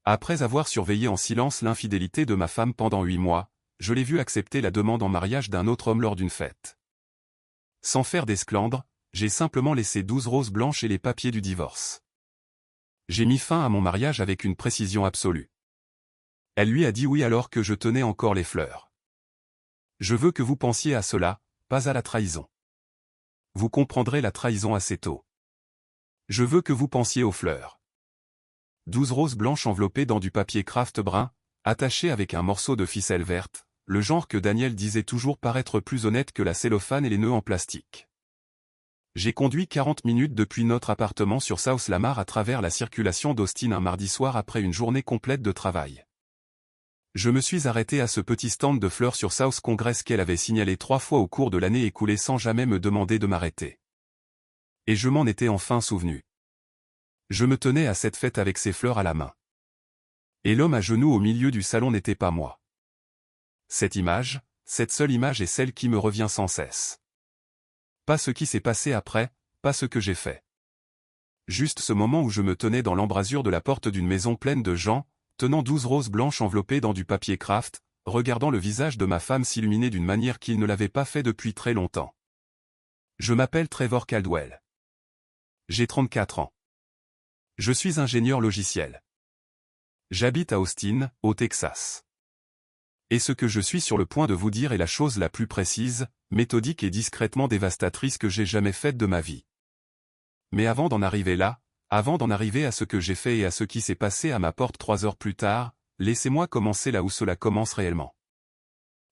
Après avoir surveillé en silence l'infidélité de ma femme pendant 8 mois, je l'ai vu accepter la demande en mariage d'un autre homme lors d'une fête. Sans faire d'esclandre, j'ai simplement laissé 12 roses blanches et les papiers du divorce. J'ai mis fin à mon mariage avec une précision absolue. Elle lui a dit oui alors que je tenais encore les fleurs. Je veux que vous pensiez à cela, pas à la trahison. Vous comprendrez la trahison assez tôt. Je veux que vous pensiez aux fleurs. 12 roses blanches enveloppées dans du papier craft brun, attachées avec un morceau de ficelle verte, le genre que Daniel disait toujours paraître plus honnête que la cellophane et les nœuds en plastique. J'ai conduit 40 minutes depuis notre appartement sur South Lamar à travers la circulation d'Austin un mardi soir après une journée complète de travail. Je me suis arrêté à ce petit stand de fleurs sur South Congress qu'elle avait signalé 3 fois au cours de l'année écoulée sans jamais me demander de m'arrêter. Et je m'en étais enfin souvenu. Je me tenais à cette fête avec ces fleurs à la main. Et l'homme à genoux au milieu du salon n'était pas moi. Cette image, cette seule image est celle qui me revient sans cesse. Pas ce qui s'est passé après, pas ce que j'ai fait. Juste ce moment où je me tenais dans l'embrasure de la porte d'une maison pleine de gens, tenant 12 roses blanches enveloppées dans du papier craft, regardant le visage de ma femme s'illuminer d'une manière qu'il ne l'avait pas fait depuis très longtemps. Je m'appelle Trevor Caldwell. J'ai 34 ans. Je suis ingénieur logiciel. J'habite à Austin, au Texas. Et ce que je suis sur le point de vous dire est la chose la plus précise, méthodique et discrètement dévastatrice que j'ai jamais faite de ma vie. Mais avant d'en arriver là, avant d'en arriver à ce que j'ai fait et à ce qui s'est passé à ma porte 3 heures plus tard, laissez-moi commencer là où cela commence réellement.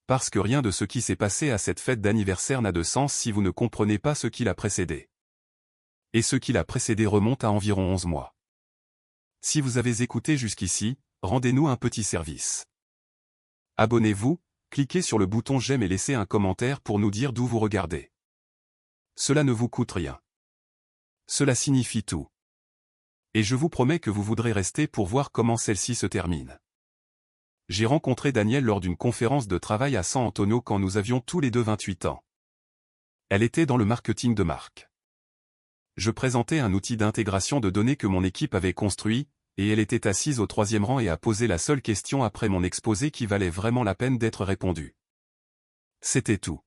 Parce que rien de ce qui s'est passé à cette fête d'anniversaire n'a de sens si vous ne comprenez pas ce qui l'a précédé. Et ce qui l'a précédé remonte à environ 11 mois. Si vous avez écouté jusqu'ici, rendez-nous un petit service. Abonnez-vous, cliquez sur le bouton j'aime et laissez un commentaire pour nous dire d'où vous regardez. Cela ne vous coûte rien. Cela signifie tout. Et je vous promets que vous voudrez rester pour voir comment celle-ci se termine. J'ai rencontré Daniel lors d'une conférence de travail à San Antonio quand nous avions tous les deux 28 ans. Elle était dans le marketing de marque. Je présentais un outil d'intégration de données que mon équipe avait construit, et elle était assise au 3e rang et a posé la seule question après mon exposé qui valait vraiment la peine d'être répondue. C'était tout.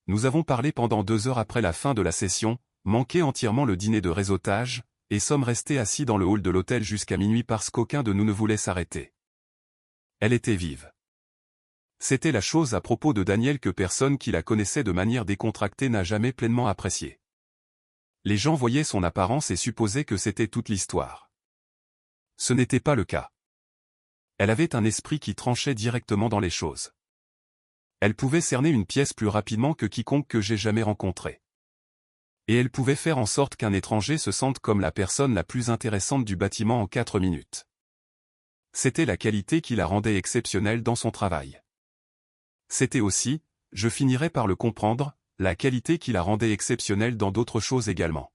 Nous avons parlé pendant 2 heures après la fin de la session, manqué entièrement le dîner de réseautage, et sommes restés assis dans le hall de l'hôtel jusqu'à minuit parce qu'aucun de nous ne voulait s'arrêter. Elle était vive. C'était la chose à propos de Daniel que personne qui la connaissait de manière décontractée n'a jamais pleinement appréciée. Les gens voyaient son apparence et supposaient que c'était toute l'histoire. Ce n'était pas le cas. Elle avait un esprit qui tranchait directement dans les choses. Elle pouvait cerner une pièce plus rapidement que quiconque que j'ai jamais rencontré. Et elle pouvait faire en sorte qu'un étranger se sente comme la personne la plus intéressante du bâtiment en 4 minutes. C'était la qualité qui la rendait exceptionnelle dans son travail. C'était aussi, je finirais par le comprendre, la qualité qui la rendait exceptionnelle dans d'autres choses également.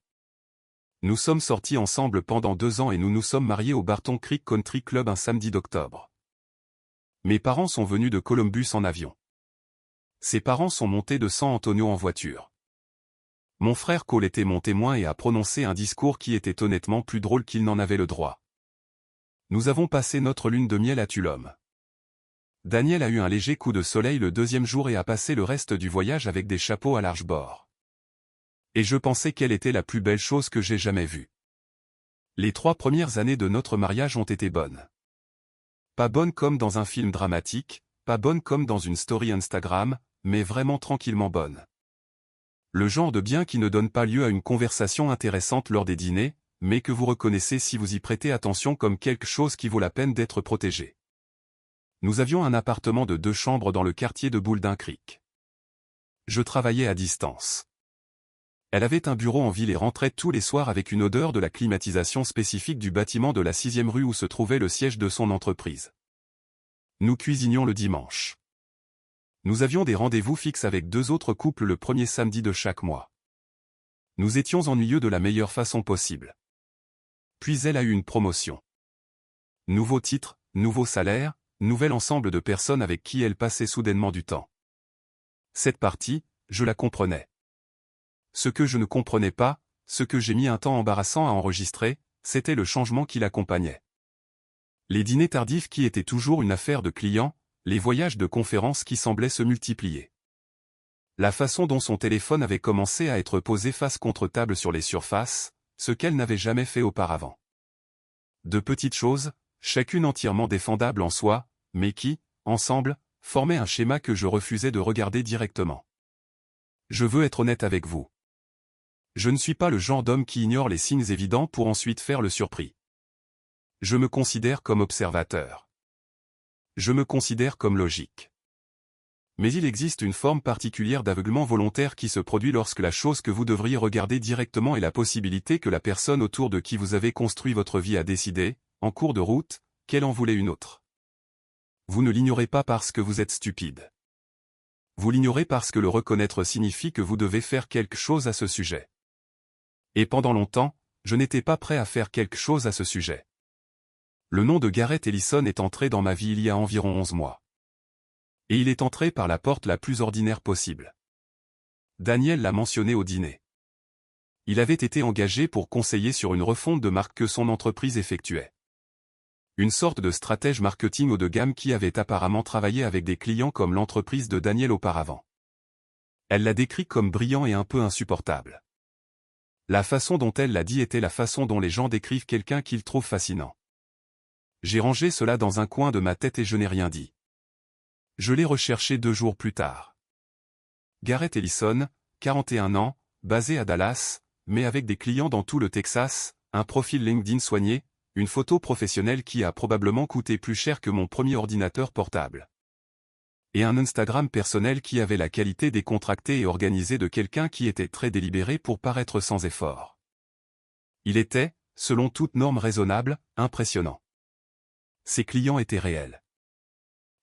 Nous sommes sortis ensemble pendant 2 ans et nous nous sommes mariés au Barton Creek Country Club un samedi d'octobre. Mes parents sont venus de Columbus en avion. Ses parents sont montés de San Antonio en voiture. Mon frère Cole était mon témoin et a prononcé un discours qui était honnêtement plus drôle qu'il n'en avait le droit. Nous avons passé notre lune de miel à Tulum. Daniel a eu un léger coup de soleil le 2e jour et a passé le reste du voyage avec des chapeaux à large bord. Et je pensais qu'elle était la plus belle chose que j'ai jamais vue. Les 3 premières années de notre mariage ont été bonnes. Pas bonnes comme dans un film dramatique, pas bonnes comme dans une story Instagram, mais vraiment tranquillement bonnes. Le genre de bien qui ne donne pas lieu à une conversation intéressante lors des dîners, mais que vous reconnaissez si vous y prêtez attention comme quelque chose qui vaut la peine d'être protégé. Nous avions un appartement de 2 chambres dans le quartier de Boulder Creek. Je travaillais à distance. Elle avait un bureau en ville et rentrait tous les soirs avec une odeur de la climatisation spécifique du bâtiment de la 6e rue où se trouvait le siège de son entreprise. Nous cuisinions le dimanche. Nous avions des rendez-vous fixes avec 2 autres couples le 1er samedi de chaque mois. Nous étions ennuyeux de la meilleure façon possible. Puis elle a eu une promotion. Nouveau titre, nouveau salaire, nouvel ensemble de personnes avec qui elle passait soudainement du temps. Cette partie, je la comprenais. Ce que je ne comprenais pas, ce que j'ai mis un temps embarrassant à enregistrer, c'était le changement qui l'accompagnait. Les dîners tardifs qui étaient toujours une affaire de clients, les voyages de conférences qui semblaient se multiplier. La façon dont son téléphone avait commencé à être posé face contre table sur les surfaces, ce qu'elle n'avait jamais fait auparavant. De petites choses, chacune entièrement défendables en soi, mais qui, ensemble, formaient un schéma que je refusais de regarder directement. Je veux être honnête avec vous. Je ne suis pas le genre d'homme qui ignore les signes évidents pour ensuite faire le surpris. Je me considère comme observateur. Je me considère comme logique. Mais il existe une forme particulière d'aveuglement volontaire qui se produit lorsque la chose que vous devriez regarder directement est la possibilité que la personne autour de qui vous avez construit votre vie a décidé, en cours de route, qu'elle en voulait une autre. Vous ne l'ignorez pas parce que vous êtes stupide. Vous l'ignorez parce que le reconnaître signifie que vous devez faire quelque chose à ce sujet. Et pendant longtemps, je n'étais pas prêt à faire quelque chose à ce sujet. Le nom de Garrett Ellison est entré dans ma vie il y a environ 11 mois. Et il est entré par la porte la plus ordinaire possible. Daniel l'a mentionné au dîner. Il avait été engagé pour conseiller sur une refonte de marque que son entreprise effectuait. Une sorte de stratège marketing haut de gamme qui avait apparemment travaillé avec des clients comme l'entreprise de Daniel auparavant. Elle l'a décrit comme brillant et un peu insupportable. La façon dont elle l'a dit était la façon dont les gens décrivent quelqu'un qu'ils trouvent fascinant. J'ai rangé cela dans un coin de ma tête et je n'ai rien dit. Je l'ai recherché 2 jours plus tard. Garrett Ellison, 41 ans, basé à Dallas, mais avec des clients dans tout le Texas, un profil LinkedIn soigné, une photo professionnelle qui a probablement coûté plus cher que mon premier ordinateur portable. Et un Instagram personnel qui avait la qualité décontractée et organisée de quelqu'un qui était très délibéré pour paraître sans effort. Il était, selon toute norme raisonnable, impressionnant. Ses clients étaient réels.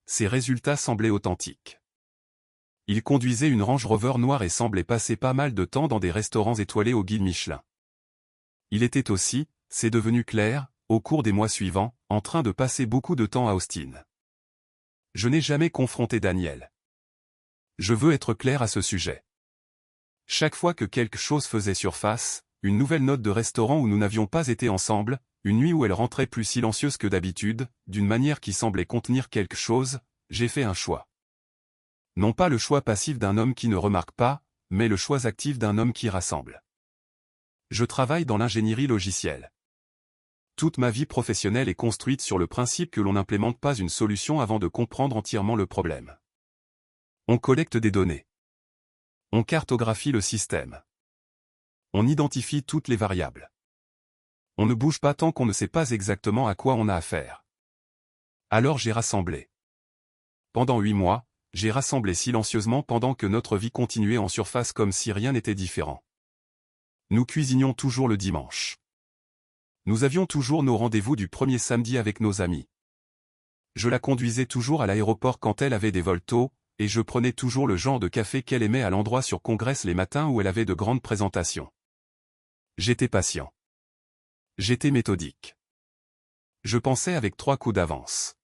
Ses résultats semblaient authentiques. Il conduisait une Range Rover noire et semblait passer pas mal de temps dans des restaurants étoilés au guide Michelin. Il était aussi, c'est devenu clair, au cours des mois suivants, en train de passer beaucoup de temps à Austin. Je n'ai jamais confronté Daniel. Je veux être clair à ce sujet. Chaque fois que quelque chose faisait surface, une nouvelle note de restaurant où nous n'avions pas été ensemble, une nuit où elle rentrait plus silencieuse que d'habitude, d'une manière qui semblait contenir quelque chose, j'ai fait un choix. Non pas le choix passif d'un homme qui ne remarque pas, mais le choix actif d'un homme qui rassemble. Je travaille dans l'ingénierie logicielle. Toute ma vie professionnelle est construite sur le principe que l'on n'implémente pas une solution avant de comprendre entièrement le problème. On collecte des données. On cartographie le système. On identifie toutes les variables. On ne bouge pas tant qu'on ne sait pas exactement à quoi on a affaire. Alors j'ai rassemblé. Pendant 8 mois, j'ai rassemblé silencieusement pendant que notre vie continuait en surface comme si rien n'était différent. Nous cuisinions toujours le dimanche. Nous avions toujours nos rendez-vous du premier samedi avec nos amis. Je la conduisais toujours à l'aéroport quand elle avait des vols tôt, et je prenais toujours le genre de café qu'elle aimait à l'endroit sur Congress les matins où elle avait de grandes présentations. J'étais patient. J'étais méthodique. Je pensais avec 3 coups d'avance.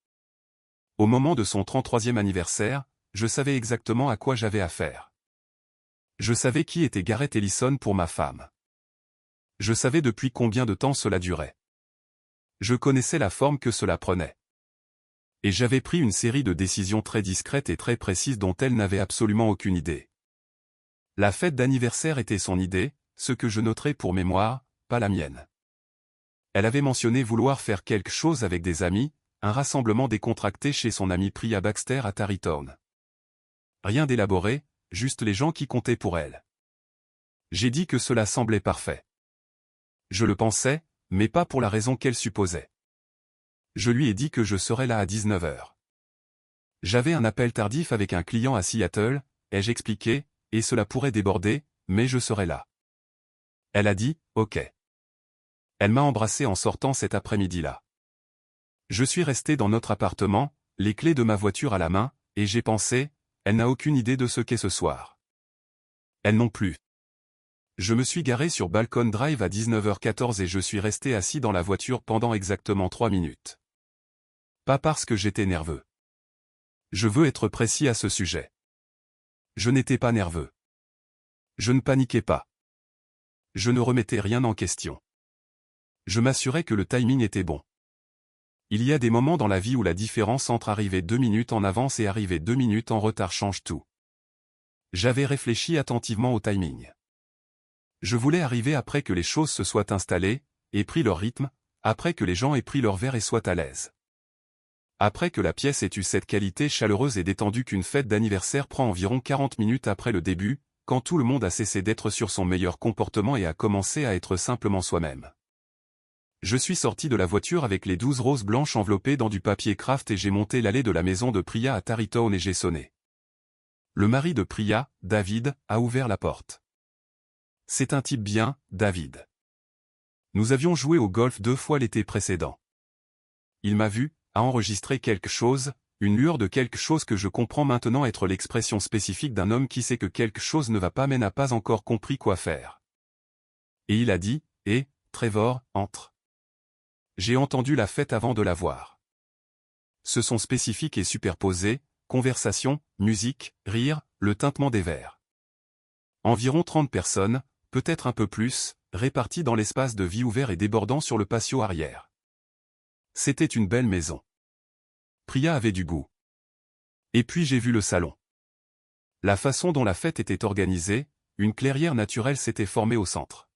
Au moment de son 33e anniversaire, je savais exactement à quoi j'avais affaire. Je savais qui était Garrett Ellison pour ma femme. Je savais depuis combien de temps cela durait. Je connaissais la forme que cela prenait. Et j'avais pris une série de décisions très discrètes et très précises dont elle n'avait absolument aucune idée. La fête d'anniversaire était son idée, ce que je noterai pour mémoire, pas la mienne. Elle avait mentionné vouloir faire quelque chose avec des amis, un rassemblement décontracté chez son ami Priya Baxter à Tarrytown. Rien d'élaboré, juste les gens qui comptaient pour elle. J'ai dit que cela semblait parfait. Je le pensais, mais pas pour la raison qu'elle supposait. Je lui ai dit que je serais là à 19 h. J'avais un appel tardif avec un client à Seattle, ai-je expliqué, et cela pourrait déborder, mais je serai là. Elle a dit, OK. Elle m'a embrassé en sortant cet après-midi-là. Je suis resté dans notre appartement, les clés de ma voiture à la main, et j'ai pensé, elle n'a aucune idée de ce qu'est ce soir. Elle non plus. Je me suis garé sur Balcon Drive à 19h14 et je suis resté assis dans la voiture pendant exactement 3 minutes. Pas parce que j'étais nerveux. Je veux être précis à ce sujet. Je n'étais pas nerveux. Je ne paniquais pas. Je ne remettais rien en question. Je m'assurais que le timing était bon. Il y a des moments dans la vie où la différence entre arriver 2 minutes en avance et arriver 2 minutes en retard change tout. J'avais réfléchi attentivement au timing. Je voulais arriver après que les choses se soient installées, aient pris leur rythme, après que les gens aient pris leur verre et soient à l'aise. Après que la pièce ait eu cette qualité chaleureuse et détendue qu'une fête d'anniversaire prend environ 40 minutes après le début, quand tout le monde a cessé d'être sur son meilleur comportement et a commencé à être simplement soi-même. Je suis sorti de la voiture avec les 12 roses blanches enveloppées dans du papier craft et j'ai monté l'allée de la maison de Priya à Tarrytown et j'ai sonné. Le mari de Priya, David, a ouvert la porte. C'est un type bien, David. Nous avions joué au golf 2 fois l'été précédent. Il m'a vu, a enregistré quelque chose, une lueur de quelque chose que je comprends maintenant être l'expression spécifique d'un homme qui sait que quelque chose ne va pas mais n'a pas encore compris quoi faire. Et il a dit, Trevor, entre. J'ai entendu la fête avant de la voir. Ce son spécifique et superposé, conversation, musique, rire, le tintement des verres. Environ 30 personnes, peut-être un peu plus, réparties dans l'espace de vie ouvert et débordant sur le patio arrière. C'était une belle maison. Priya avait du goût. Et puis j'ai vu le salon. La façon dont la fête était organisée, une clairière naturelle s'était formée au centre.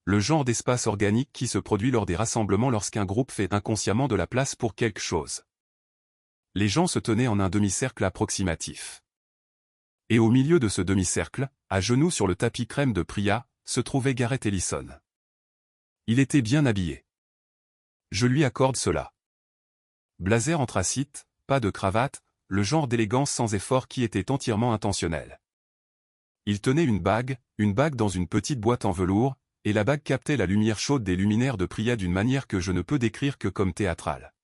Le genre d'espace organique qui se produit lors des rassemblements lorsqu'un groupe fait inconsciemment de la place pour quelque chose. Les gens se tenaient en un demi-cercle approximatif. Et au milieu de ce demi-cercle, à genoux sur le tapis crème de Priya, se trouvait Gareth Ellison. Il était bien habillé. Je lui accorde cela. Blazer anthracite, pas de cravate, le genre d'élégance sans effort qui était entièrement intentionnel. Il tenait une bague dans une petite boîte en velours, et la bague captait la lumière chaude des luminaires de Priya d'une manière que je ne peux décrire que comme théâtrale.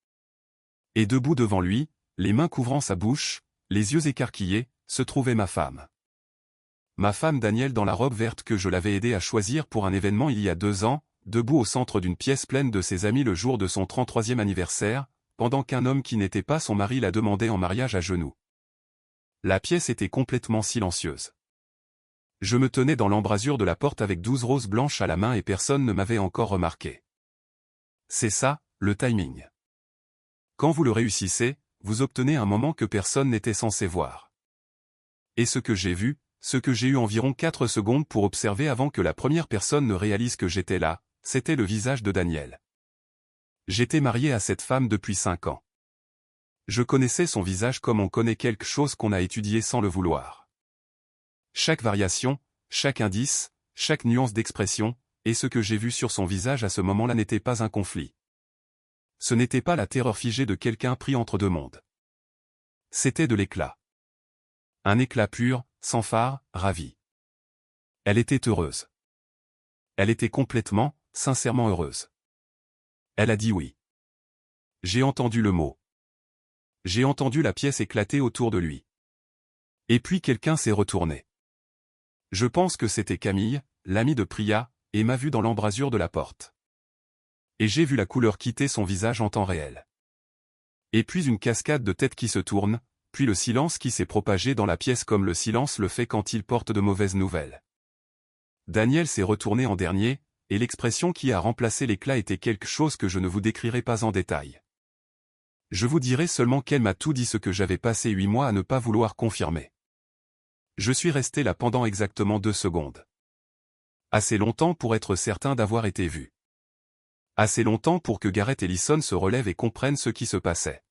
Et debout devant lui, les mains couvrant sa bouche, les yeux écarquillés, se trouvait ma femme. Ma femme Danielle dans la robe verte que je l'avais aidée à choisir pour un événement il y a 2 ans, debout au centre d'une pièce pleine de ses amis le jour de son 33e anniversaire, pendant qu'un homme qui n'était pas son mari la demandait en mariage à genoux. La pièce était complètement silencieuse. Je me tenais dans l'embrasure de la porte avec 12 roses blanches à la main et personne ne m'avait encore remarqué. C'est ça, le timing. Quand vous le réussissez, vous obtenez un moment que personne n'était censé voir. Et ce que j'ai vu, ce que j'ai eu environ 4 secondes pour observer avant que la première personne ne réalise que j'étais là, c'était le visage de Daniel. J'étais marié à cette femme depuis 5 ans. Je connaissais son visage comme on connaît quelque chose qu'on a étudié sans le vouloir. Chaque variation, chaque indice, chaque nuance d'expression, et ce que j'ai vu sur son visage à ce moment-là n'était pas un conflit. Ce n'était pas la terreur figée de quelqu'un pris entre 2 mondes. C'était de l'éclat. Un éclat pur, sans phare, ravi. Elle était heureuse. Elle était complètement, sincèrement heureuse. Elle a dit oui. J'ai entendu le mot. J'ai entendu la pièce éclater autour de lui. Et puis quelqu'un s'est retourné. Je pense que c'était Camille, l'amie de Priya, et m'a vu dans l'embrasure de la porte. Et j'ai vu la couleur quitter son visage en temps réel. Et puis une cascade de têtes qui se tournent, puis le silence qui s'est propagé dans la pièce comme le silence le fait quand il porte de mauvaises nouvelles. Daniel s'est retourné en dernier, et l'expression qui a remplacé l'éclat était quelque chose que je ne vous décrirai pas en détail. Je vous dirai seulement qu'elle m'a tout dit ce que j'avais passé 8 mois à ne pas vouloir confirmer. Je suis resté là pendant exactement 2 secondes. Assez longtemps pour être certain d'avoir été vu. Assez longtemps pour que Gareth Ellison se relève et comprenne ce qui se passait.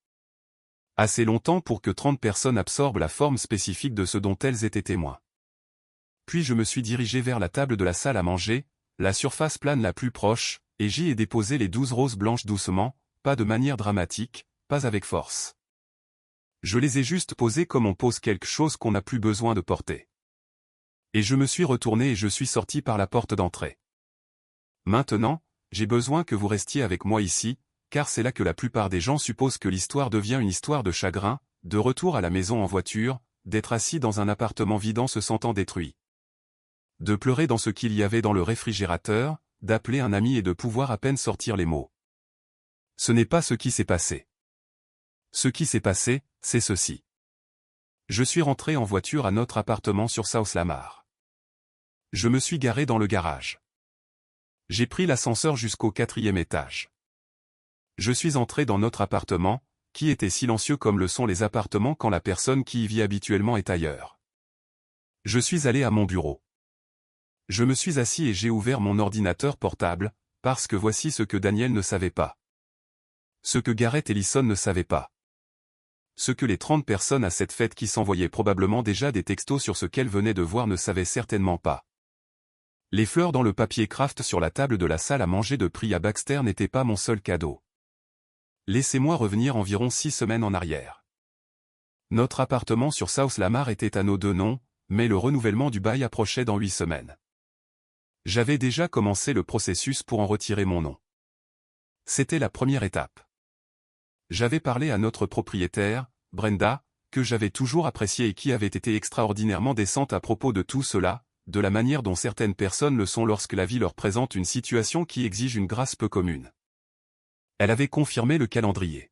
Assez longtemps pour que 30 personnes absorbent la forme spécifique de ce dont elles étaient témoins. Puis je me suis dirigé vers la table de la salle à manger, la surface plane la plus proche, et j'y ai déposé les 12 roses blanches doucement, pas de manière dramatique, pas avec force. Je les ai juste posées comme on pose quelque chose qu'on n'a plus besoin de porter. Et je me suis retourné et je suis sorti par la porte d'entrée. Maintenant, j'ai besoin que vous restiez avec moi ici, car c'est là que la plupart des gens supposent que l'histoire devient une histoire de chagrin, de retour à la maison en voiture, d'être assis dans un appartement vide en se sentant détruit. De pleurer dans ce qu'il y avait dans le réfrigérateur, d'appeler un ami et de pouvoir à peine sortir les mots. Ce n'est pas ce qui s'est passé. Ce qui s'est passé, c'est ceci. Je suis rentré en voiture à notre appartement sur South Lamar. Je me suis garé dans le garage. J'ai pris l'ascenseur jusqu'au 4e étage. Je suis entré dans notre appartement, qui était silencieux comme le sont les appartements quand la personne qui y vit habituellement est ailleurs. Je suis allé à mon bureau. Je me suis assis et j'ai ouvert mon ordinateur portable, parce que voici ce que Daniel ne savait pas. Ce que Gareth Ellison ne savait pas. Ce que les 30 personnes à cette fête qui s'envoyaient probablement déjà des textos sur ce qu'elles venaient de voir ne savaient certainement pas. Les fleurs dans le papier craft sur la table de la salle à manger de Priya Baxter n'étaient pas mon seul cadeau. Laissez-moi revenir environ 6 semaines en arrière. Notre appartement sur South Lamar était à nos deux noms, mais le renouvellement du bail approchait dans 8 semaines. J'avais déjà commencé le processus pour en retirer mon nom. C'était la première étape. J'avais parlé à notre propriétaire, Brenda, que j'avais toujours appréciée et qui avait été extraordinairement décente à propos de tout cela, de la manière dont certaines personnes le sont lorsque la vie leur présente une situation qui exige une grâce peu commune. Elle avait confirmé le calendrier.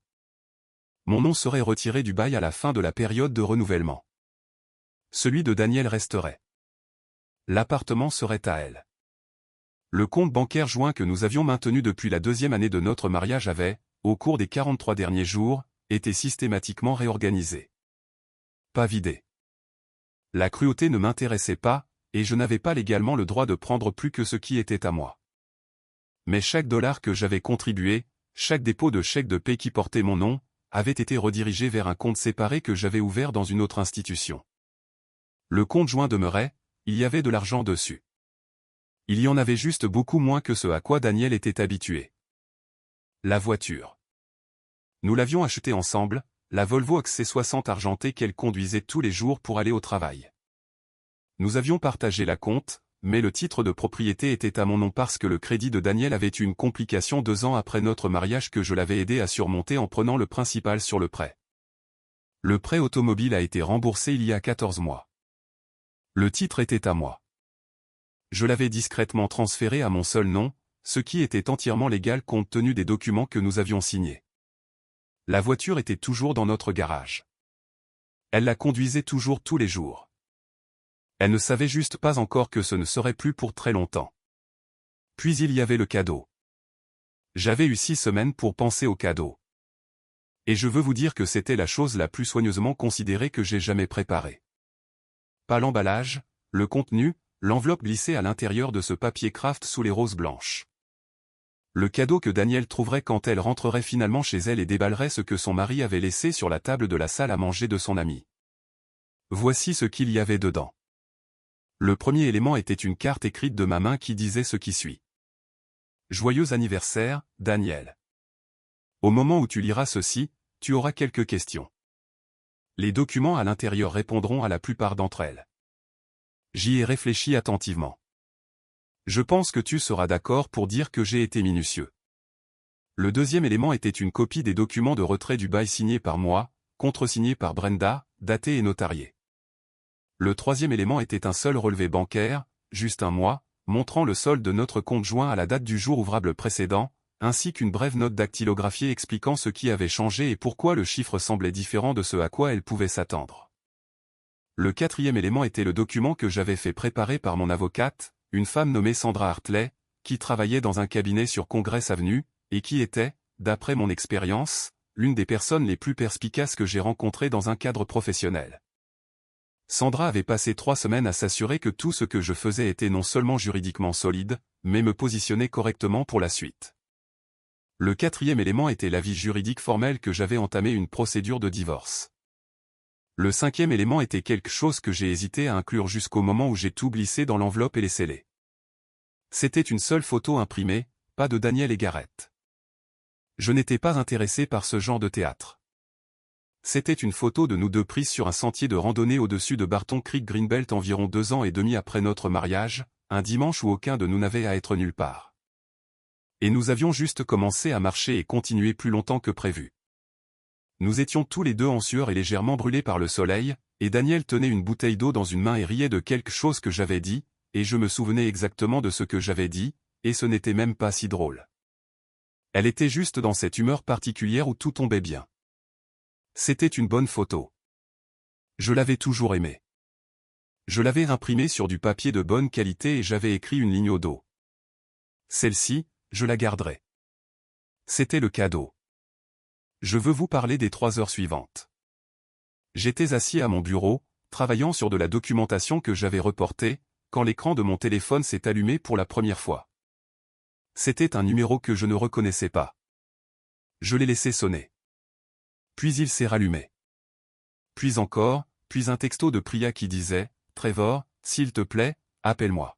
Mon nom serait retiré du bail à la fin de la période de renouvellement. Celui de Daniel resterait. L'appartement serait à elle. Le compte bancaire joint que nous avions maintenu depuis la 2e année de notre mariage avait, au cours des 43 derniers jours, été systématiquement réorganisé. Pas vidé. La cruauté ne m'intéressait pas, et je n'avais pas légalement le droit de prendre plus que ce qui était à moi. Mais chaque dollar que j'avais contribué, chaque dépôt de chèque de paie qui portait mon nom, avait été redirigé vers un compte séparé que j'avais ouvert dans une autre institution. Le compte joint demeurait, il y avait de l'argent dessus. Il y en avait juste beaucoup moins que ce à quoi Daniel était habitué. La voiture. Nous l'avions achetée ensemble, la Volvo XC60 argentée qu'elle conduisait tous les jours pour aller au travail. Nous avions partagé la compte, mais le titre de propriété était à mon nom parce que le crédit de Daniel avait eu une complication 2 ans après notre mariage que je l'avais aidé à surmonter en prenant le principal sur le prêt. Le prêt automobile a été remboursé il y a 14 mois. Le titre était à moi. Je l'avais discrètement transféré à mon seul nom, ce qui était entièrement légal compte tenu des documents que nous avions signés. La voiture était toujours dans notre garage. Elle la conduisait toujours tous les jours. Elle ne savait juste pas encore que ce ne serait plus pour très longtemps. Puis il y avait le cadeau. J'avais eu 6 semaines pour penser au cadeau. Et je veux vous dire que c'était la chose la plus soigneusement considérée que j'ai jamais préparée. Pas l'emballage, le contenu, l'enveloppe glissée à l'intérieur de ce papier craft sous les roses blanches. Le cadeau que Daniel trouverait quand elle rentrerait finalement chez elle et déballerait ce que son mari avait laissé sur la table de la salle à manger de son ami. Voici ce qu'il y avait dedans. Le premier élément était une carte écrite de ma main qui disait ce qui suit. Joyeux anniversaire, Daniel. Au moment où tu liras ceci, tu auras quelques questions. Les documents à l'intérieur répondront à la plupart d'entre elles. J'y ai réfléchi attentivement. Je pense que tu seras d'accord pour dire que j'ai été minutieux. Le deuxième élément était une copie des documents de retrait du bail signés par moi, contresignés par Brenda, datés et notariés. Le troisième élément était un seul relevé bancaire, juste un mois, montrant le solde de notre compte joint à la date du jour ouvrable précédent, ainsi qu'une brève note dactylographiée expliquant ce qui avait changé et pourquoi le chiffre semblait différent de ce à quoi elle pouvait s'attendre. Le quatrième élément était le document que j'avais fait préparer par mon avocate, une femme nommée Sandra Hartley, qui travaillait dans un cabinet sur Congress Avenue, et qui était, d'après mon expérience, l'une des personnes les plus perspicaces que j'ai rencontrées dans un cadre professionnel. Sandra avait passé 3 semaines à s'assurer que tout ce que je faisais était non seulement juridiquement solide, mais me positionnait correctement pour la suite. Le quatrième élément était l'avis juridique formel que j'avais entamé une procédure de divorce. Le cinquième élément était quelque chose que j'ai hésité à inclure jusqu'au moment où j'ai tout glissé dans l'enveloppe et les scellé. C'était une seule photo imprimée, pas de Daniel et Gareth. Je n'étais pas intéressé par ce genre de théâtre. C'était une photo de nous deux prise sur un sentier de randonnée au-dessus de Barton Creek Greenbelt environ 2 ans et demi après notre mariage, un dimanche où aucun de nous n'avait à être nulle part. Et nous avions juste commencé à marcher et continuer plus longtemps que prévu. Nous étions tous les deux en sueur et légèrement brûlés par le soleil, et Daniel tenait une bouteille d'eau dans une main et riait de quelque chose que j'avais dit, et je me souvenais exactement de ce que j'avais dit, et ce n'était même pas si drôle. Elle était juste dans cette humeur particulière où tout tombait bien. C'était une bonne photo. Je l'avais toujours aimée. Je l'avais imprimée sur du papier de bonne qualité et j'avais écrit une ligne au dos. Celle-ci, je la garderai. C'était le cadeau. Je veux vous parler des 3 heures suivantes. J'étais assis à mon bureau, travaillant sur de la documentation que j'avais reportée, quand l'écran de mon téléphone s'est allumé pour la première fois. C'était un numéro que je ne reconnaissais pas. Je l'ai laissé sonner. Puis il s'est rallumé. Puis encore, puis un texto de Priya qui disait « Trevor, s'il te plaît, appelle-moi ».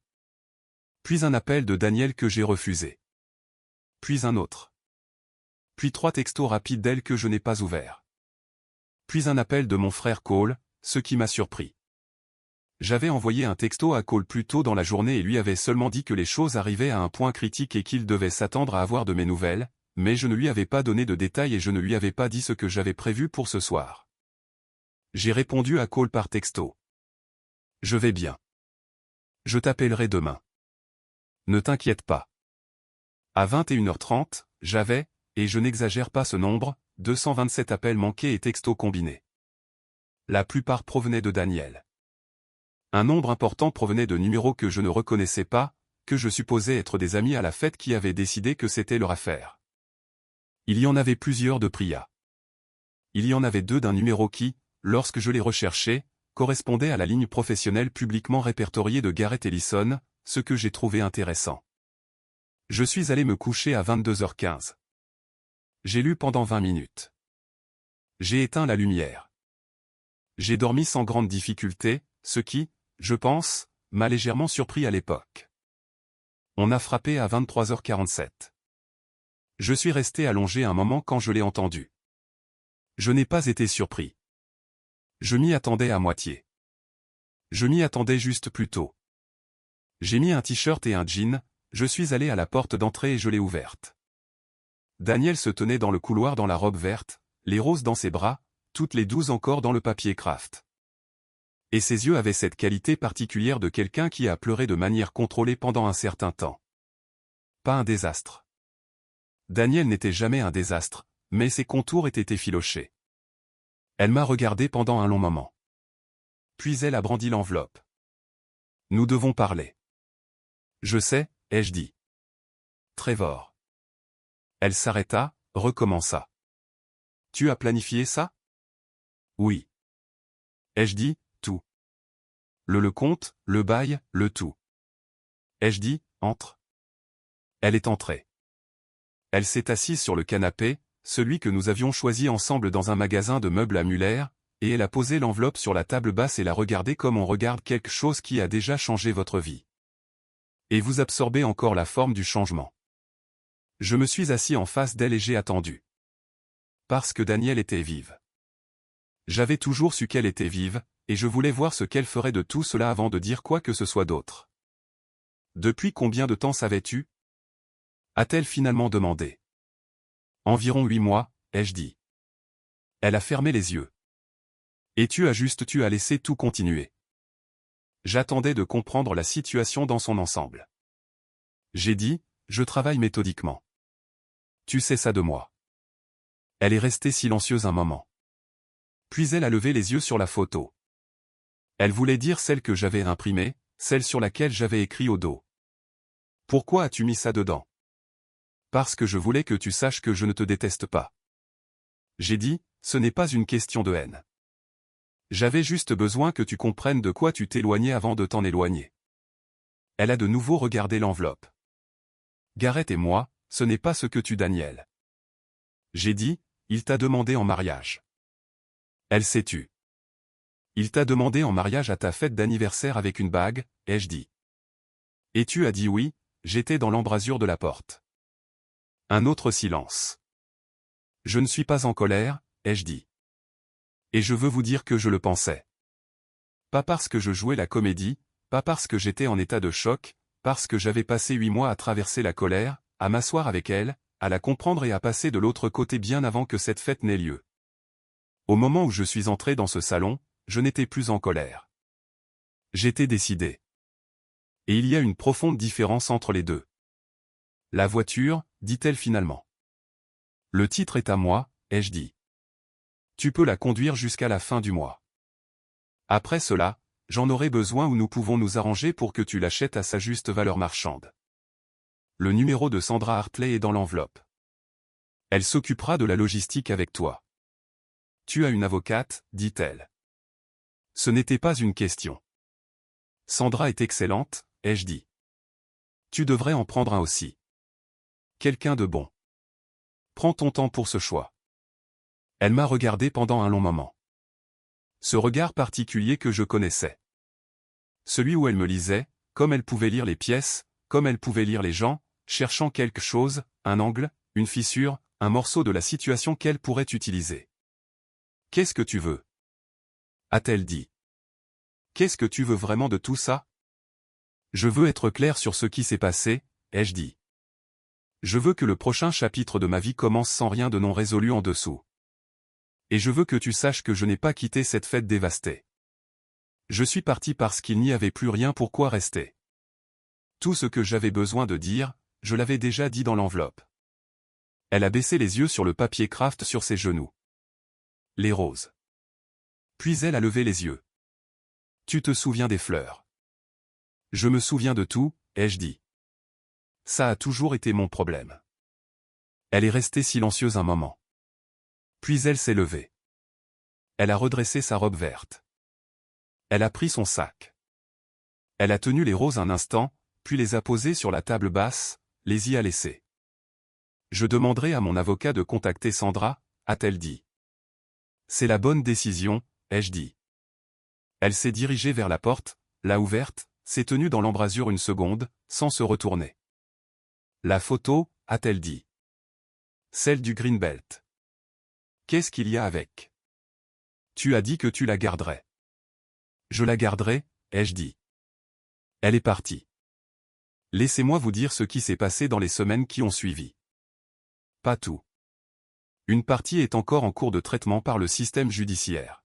Puis un appel de Daniel que j'ai refusé. Puis un autre. Puis 3 textos rapides d'elle que je n'ai pas ouverts. Puis un appel de mon frère Cole, ce qui m'a surpris. J'avais envoyé un texto à Cole plus tôt dans la journée et lui avait seulement dit que les choses arrivaient à un point critique et qu'il devait s'attendre à avoir de mes nouvelles, mais je ne lui avais pas donné de détails et je ne lui avais pas dit ce que j'avais prévu pour ce soir. J'ai répondu à Cole par texto. Je vais bien. Je t'appellerai demain. Ne t'inquiète pas. À 21h30, j'avais, et je n'exagère pas ce nombre, 227 appels manqués et textos combinés. La plupart provenaient de Daniel. Un nombre important provenait de numéros que je ne reconnaissais pas, que je supposais être des amis à la fête qui avaient décidé que c'était leur affaire. Il y en avait plusieurs de Priya. Il y en avait 2 d'un numéro qui, lorsque je les recherchais, correspondait à la ligne professionnelle publiquement répertoriée de Garrett Ellison, ce que j'ai trouvé intéressant. Je suis allé me coucher à 22h15. J'ai lu pendant 20 minutes. J'ai éteint la lumière. J'ai dormi sans grande difficulté, ce qui, je pense, m'a légèrement surpris à l'époque. On a frappé à 23h47. Je suis resté allongé un moment quand je l'ai entendu. Je n'ai pas été surpris. Je m'y attendais à moitié. Je m'y attendais juste plus tôt. J'ai mis un t-shirt et un jean, je suis allé à la porte d'entrée et je l'ai ouverte. Daniel se tenait dans le couloir dans la robe verte, les roses dans ses bras, toutes les 12 encore dans le papier craft. Et ses yeux avaient cette qualité particulière de quelqu'un qui a pleuré de manière contrôlée pendant un certain temps. Pas un désastre. Daniel n'était jamais un désastre, mais ses contours étaient effilochés. Elle m'a regardé pendant un long moment. Puis elle a brandi l'enveloppe. Nous devons parler. Je sais, ai-je dit. Trevor. Elle s'arrêta, recommença. Tu as planifié ça? Oui. Ai-je dit, tout. Le compte, le bail, le tout. Ai-je dit, entre. Elle est entrée. Elle s'est assise sur le canapé, celui que nous avions choisi ensemble dans un magasin de meubles à Muller, et elle a posé l'enveloppe sur la table basse et l'a regardée comme on regarde quelque chose qui a déjà changé votre vie. Et vous absorbez encore la forme du changement. Je me suis assis en face d'elle et j'ai attendu. Parce que Daniel était vive. J'avais toujours su qu'elle était vive, et je voulais voir ce qu'elle ferait de tout cela avant de dire quoi que ce soit d'autre. Depuis combien de temps savais-tu? A-t-elle finalement demandé. Environ 8 mois, ai-je dit. Elle a fermé les yeux. Et tu as laissé tout continuer. J'attendais de comprendre la situation dans son ensemble. J'ai dit, je travaille méthodiquement. Tu sais ça de moi. Elle est restée silencieuse un moment. Puis elle a levé les yeux sur la photo. Elle voulait dire celle que j'avais imprimée, celle sur laquelle j'avais écrit au dos. Pourquoi as-tu mis ça dedans? Parce que je voulais que tu saches que je ne te déteste pas. J'ai dit, ce n'est pas une question de haine. J'avais juste besoin que tu comprennes de quoi tu t'éloignais avant de t'en éloigner. Elle a de nouveau regardé l'enveloppe. Garrett et moi, ce n'est pas ce que tu Daniel. J'ai dit, il t'a demandé en mariage. Elle s'est tue. Il t'a demandé en mariage à ta fête d'anniversaire avec une bague, ai-je dit. Et tu as dit oui, j'étais dans l'embrasure de la porte. Un autre silence. Je ne suis pas en colère, ai-je dit. Et je veux vous dire que je le pensais. Pas parce que je jouais la comédie, pas parce que j'étais en état de choc, parce que j'avais passé 8 mois à traverser la colère, à m'asseoir avec elle, à la comprendre et à passer de l'autre côté bien avant que cette fête n'ait lieu. Au moment où je suis entré dans ce salon, je n'étais plus en colère. J'étais décidé. Et il y a une profonde différence entre les deux. La voiture, dit-elle finalement. Le titre est à moi, ai-je dit. Tu peux la conduire jusqu'à la fin du mois. Après cela, j'en aurai besoin ou nous pouvons nous arranger pour que tu l'achètes à sa juste valeur marchande. Le numéro de Sandra Hartley est dans l'enveloppe. Elle s'occupera de la logistique avec toi. Tu as une avocate, dit-elle. Ce n'était pas une question. Sandra est excellente, ai-je dit. Tu devrais en prendre un aussi. Quelqu'un de bon. Prends ton temps pour ce choix. Elle m'a regardé pendant un long moment. Ce regard particulier que je connaissais. Celui où elle me lisait, comme elle pouvait lire les pièces, comme elle pouvait lire les gens, cherchant quelque chose, un angle, une fissure, un morceau de la situation qu'elle pourrait utiliser. « Qu'est-ce que tu veux » a-t-elle dit. « Qu'est-ce que tu veux vraiment de tout ça ?»« Je veux être clair sur ce qui s'est passé, » ai-je dit. « Je veux que le prochain chapitre de ma vie commence sans rien de non résolu en dessous. Et je veux que tu saches que je n'ai pas quitté cette fête dévastée. Je suis parti parce qu'il n'y avait plus rien pour quoi rester. Tout ce que j'avais besoin de dire, je l'avais déjà dit dans l'enveloppe. » Elle a baissé les yeux sur le papier craft sur ses genoux. Les roses. Puis elle a levé les yeux. Tu te souviens des fleurs? Je me souviens de tout, ai-je dit. Ça a toujours été mon problème. Elle est restée silencieuse un moment. Puis elle s'est levée. Elle a redressé sa robe verte. Elle a pris son sac. Elle a tenu les roses un instant, puis les a posées sur la table basse, les y a laissées. Je demanderai à mon avocat de contacter Sandra, a-t-elle dit. C'est la bonne décision, ai-je dit. Elle s'est dirigée vers la porte, l'a ouverte, s'est tenue dans l'embrasure une seconde, sans se retourner. La photo, a-t-elle dit. Celle du Greenbelt. Qu'est-ce qu'il y a avec? Tu as dit que tu la garderais. Je la garderai, ai-je dit. Elle est partie. Laissez-moi vous dire ce qui s'est passé dans les semaines qui ont suivi. Pas tout. Une partie est encore en cours de traitement par le système judiciaire.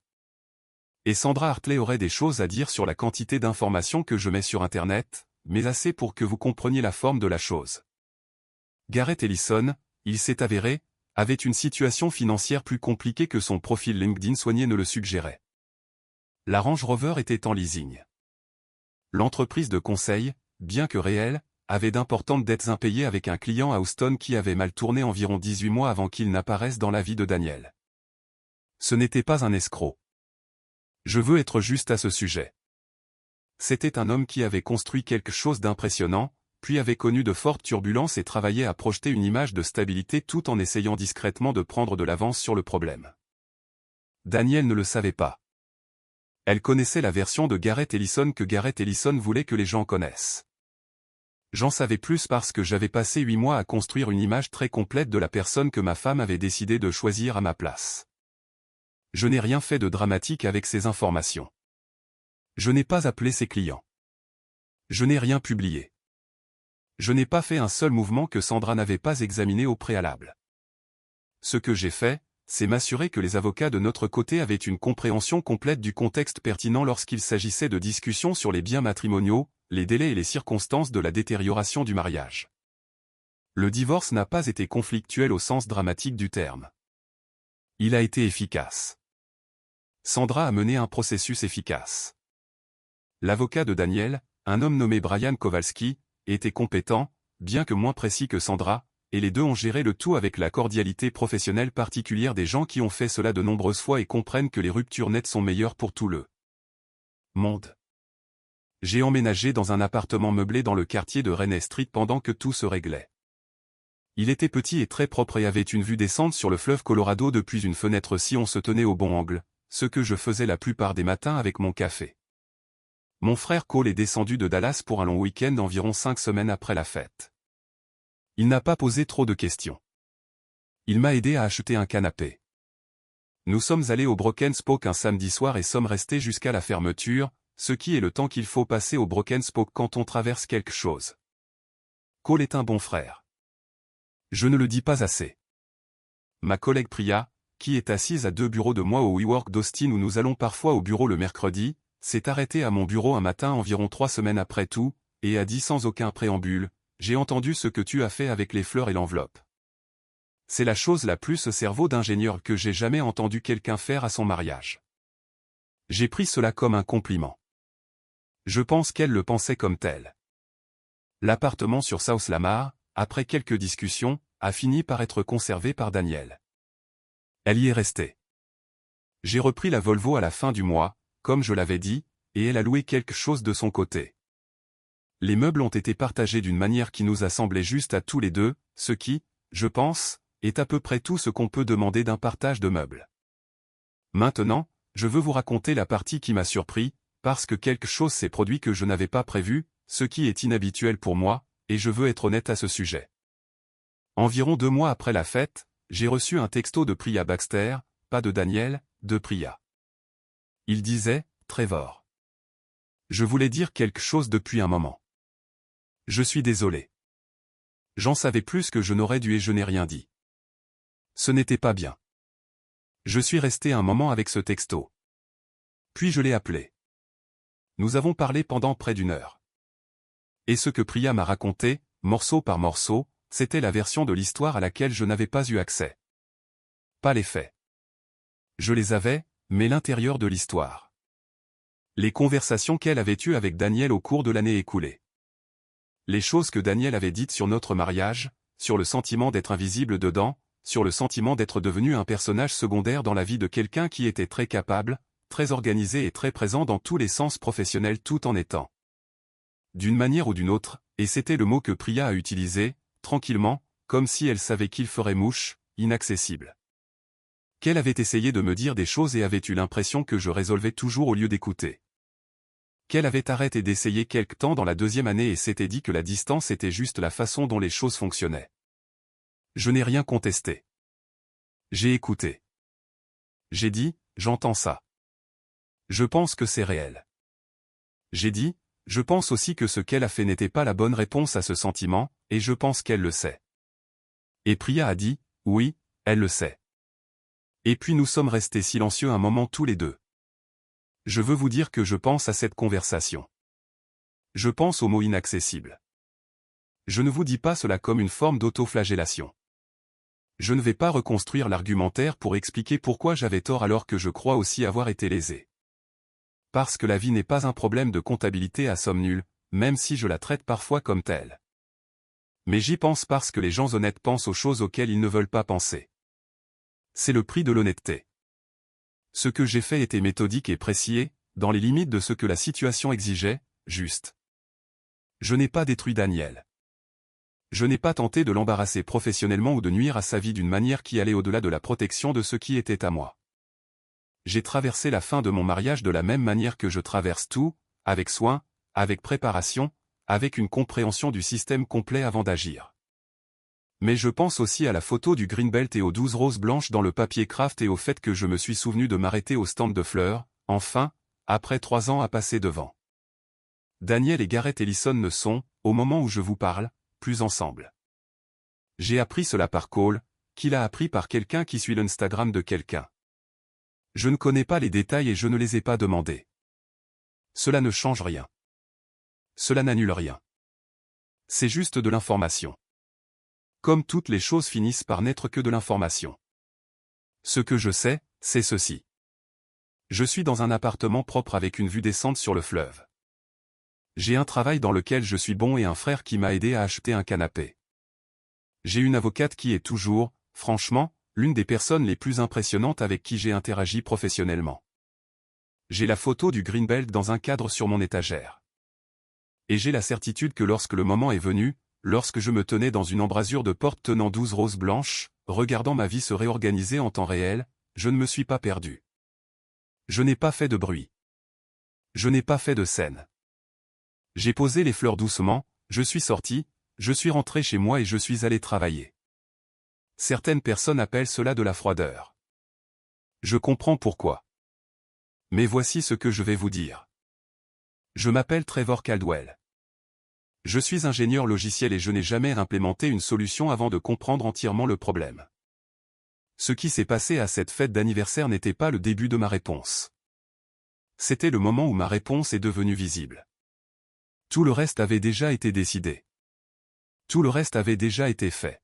Et Sandra Hartley aurait des choses à dire sur la quantité d'informations que je mets sur Internet, mais assez pour que vous compreniez la forme de la chose. Garrett Ellison, il s'est avéré, avait une situation financière plus compliquée que son profil LinkedIn soigné ne le suggérait. La Range Rover était en leasing. L'entreprise de conseil, bien que réelle, avait d'importantes dettes impayées avec un client à Houston qui avait mal tourné environ 18 mois avant qu'il n'apparaisse dans la vie de Daniel. Ce n'était pas un escroc. Je veux être juste à ce sujet. C'était un homme qui avait construit quelque chose d'impressionnant, puis avait connu de fortes turbulences et travaillait à projeter une image de stabilité tout en essayant discrètement de prendre de l'avance sur le problème. Daniel ne le savait pas. Elle connaissait la version de Garrett Ellison que Garrett Ellison voulait que les gens connaissent. J'en savais plus parce que j'avais passé 8 mois à construire une image très complète de la personne que ma femme avait décidé de choisir à ma place. Je n'ai rien fait de dramatique avec ces informations. Je n'ai pas appelé ses clients. Je n'ai rien publié. Je n'ai pas fait un seul mouvement que Sandra n'avait pas examiné au préalable. Ce que j'ai fait, c'est m'assurer que les avocats de notre côté avaient une compréhension complète du contexte pertinent lorsqu'il s'agissait de discussions sur les biens matrimoniaux, les délais et les circonstances de la détérioration du mariage. Le divorce n'a pas été conflictuel au sens dramatique du terme. Il a été efficace. Sandra a mené un processus efficace. L'avocat de Daniel, un homme nommé Brian Kowalski, était compétent, bien que moins précis que Sandra, et les deux ont géré le tout avec la cordialité professionnelle particulière des gens qui ont fait cela de nombreuses fois et comprennent que les ruptures nettes sont meilleures pour tout le monde. J'ai emménagé dans un appartement meublé dans le quartier de Rainey Street pendant que tout se réglait. Il était petit et très propre et avait une vue décente sur le fleuve Colorado depuis une fenêtre si on se tenait au bon angle, ce que je faisais la plupart des matins avec mon café. Mon frère Cole est descendu de Dallas pour un long week-end environ 5 semaines après la fête. Il n'a pas posé trop de questions. Il m'a aidé à acheter un canapé. Nous sommes allés au Broken Spoke un samedi soir et sommes restés jusqu'à la fermeture, ce qui est le temps qu'il faut passer au Broken Spoke quand on traverse quelque chose. Cole est un bon frère. Je ne le dis pas assez. Ma collègue Priya, qui est assise à 2 bureaux de moi au WeWork d'Austin où nous allons parfois au bureau le mercredi, s'est arrêtée à mon bureau un matin environ 3 semaines après tout, et a dit sans aucun préambule, « J'ai entendu ce que tu as fait avec les fleurs et l'enveloppe. » C'est la chose la plus cerveau d'ingénieur que j'ai jamais entendu quelqu'un faire à son mariage. J'ai pris cela comme un compliment. Je pense qu'elle le pensait comme tel. L'appartement sur South Lamar, après quelques discussions, a fini par être conservée par Daniel. Elle y est restée. J'ai repris la Volvo à la fin du mois, comme je l'avais dit, et elle a loué quelque chose de son côté. Les meubles ont été partagés d'une manière qui nous a semblé juste à tous les deux, ce qui, je pense, est à peu près tout ce qu'on peut demander d'un partage de meubles. Maintenant, je veux vous raconter la partie qui m'a surpris, parce que quelque chose s'est produit que je n'avais pas prévu, ce qui est inhabituel pour moi, et je veux être honnête à ce sujet. Environ 2 mois après la fête, j'ai reçu un texto de Priya Baxter, pas de Daniel, de Priya. Il disait, « Trevor. Je voulais dire quelque chose depuis un moment. Je suis désolé. J'en savais plus que je n'aurais dû et je n'ai rien dit. Ce n'était pas bien. Je suis resté un moment avec ce texto. Puis je l'ai appelé. Nous avons parlé pendant près d'1 heure. Et ce que Priya m'a raconté, morceau par morceau, c'était la version de l'histoire à laquelle je n'avais pas eu accès. Pas les faits. Je les avais, mais l'intérieur de l'histoire. Les conversations qu'elle avait eues avec Daniel au cours de l'année écoulée. Les choses que Daniel avait dites sur notre mariage, sur le sentiment d'être invisible dedans, sur le sentiment d'être devenu un personnage secondaire dans la vie de quelqu'un qui était très capable, très organisé et très présent dans tous les sens professionnels tout en étant. D'une manière ou d'une autre, et c'était le mot que Priya a utilisé, tranquillement, comme si elle savait qu'il ferait mouche, inaccessible. Qu'elle avait essayé de me dire des choses et avait eu l'impression que je résolvais toujours au lieu d'écouter. Qu'elle avait arrêté d'essayer quelque temps dans la 2e année et s'était dit que la distance était juste la façon dont les choses fonctionnaient. Je n'ai rien contesté. J'ai écouté. J'ai dit, j'entends ça. Je pense que c'est réel. J'ai dit, je pense aussi que ce qu'elle a fait n'était pas la bonne réponse à ce sentiment, et je pense qu'elle le sait. Et Priya a dit, oui, elle le sait. Et puis nous sommes restés silencieux un moment tous les deux. Je veux vous dire que je pense à cette conversation. Je pense au mot inaccessible. Je ne vous dis pas cela comme une forme d'autoflagellation. Je ne vais pas reconstruire l'argumentaire pour expliquer pourquoi j'avais tort alors que je crois aussi avoir été lésé. Parce que la vie n'est pas un problème de comptabilité à somme nulle, même si je la traite parfois comme telle. Mais j'y pense parce que les gens honnêtes pensent aux choses auxquelles ils ne veulent pas penser. C'est le prix de l'honnêteté. Ce que j'ai fait était méthodique et précis, dans les limites de ce que la situation exigeait, juste. Je n'ai pas détruit Daniel. Je n'ai pas tenté de l'embarrasser professionnellement ou de nuire à sa vie d'une manière qui allait au-delà de la protection de ce qui était à moi. J'ai traversé la fin de mon mariage de la même manière que je traverse tout, avec soin, avec préparation, avec une compréhension du système complet avant d'agir. Mais je pense aussi à la photo du Greenbelt et aux 12 roses blanches dans le papier craft et au fait que je me suis souvenu de m'arrêter au stand de fleurs, enfin, après 3 ans à passer devant. Daniel et Gareth Ellison ne sont, au moment où je vous parle, plus ensemble. J'ai appris cela par call, qu'il a appris par quelqu'un qui suit l'Instagram de quelqu'un. Je ne connais pas les détails et je ne les ai pas demandés. Cela ne change rien. Cela n'annule rien. C'est juste de l'information. Comme toutes les choses finissent par n'être que de l'information. Ce que je sais, c'est ceci. Je suis dans un appartement propre avec une vue décente sur le fleuve. J'ai un travail dans lequel je suis bon et un frère qui m'a aidé à acheter un canapé. J'ai une avocate qui est toujours, franchement, l'une des personnes les plus impressionnantes avec qui j'ai interagi professionnellement. J'ai la photo du Greenbelt dans un cadre sur mon étagère. Et j'ai la certitude que lorsque le moment est venu, lorsque je me tenais dans une embrasure de porte tenant 12 roses blanches, regardant ma vie se réorganiser en temps réel, je ne me suis pas perdu. Je n'ai pas fait de bruit. Je n'ai pas fait de scène. J'ai posé les fleurs doucement, je suis sorti, je suis rentré chez moi et je suis allé travailler. Certaines personnes appellent cela de la froideur. Je comprends pourquoi. Mais voici ce que je vais vous dire. Je m'appelle Trevor Caldwell. Je suis ingénieur logiciel et je n'ai jamais implémenté une solution avant de comprendre entièrement le problème. Ce qui s'est passé à cette fête d'anniversaire n'était pas le début de ma réponse. C'était le moment où ma réponse est devenue visible. Tout le reste avait déjà été décidé. Tout le reste avait déjà été fait.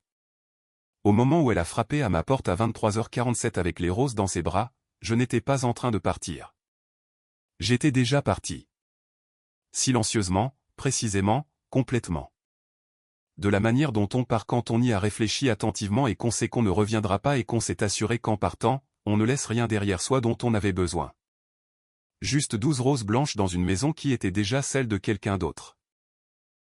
Au moment où elle a frappé à ma porte à 23h47 avec les roses dans ses bras, je n'étais pas en train de partir. J'étais déjà parti. Silencieusement, précisément, complètement. de la manière dont on part quand on y a réfléchi attentivement et qu'on sait qu'on ne reviendra pas et qu'on s'est assuré qu'en partant, on ne laisse rien derrière soi dont on avait besoin. Juste 12 roses blanches dans une maison qui était déjà celle de quelqu'un d'autre.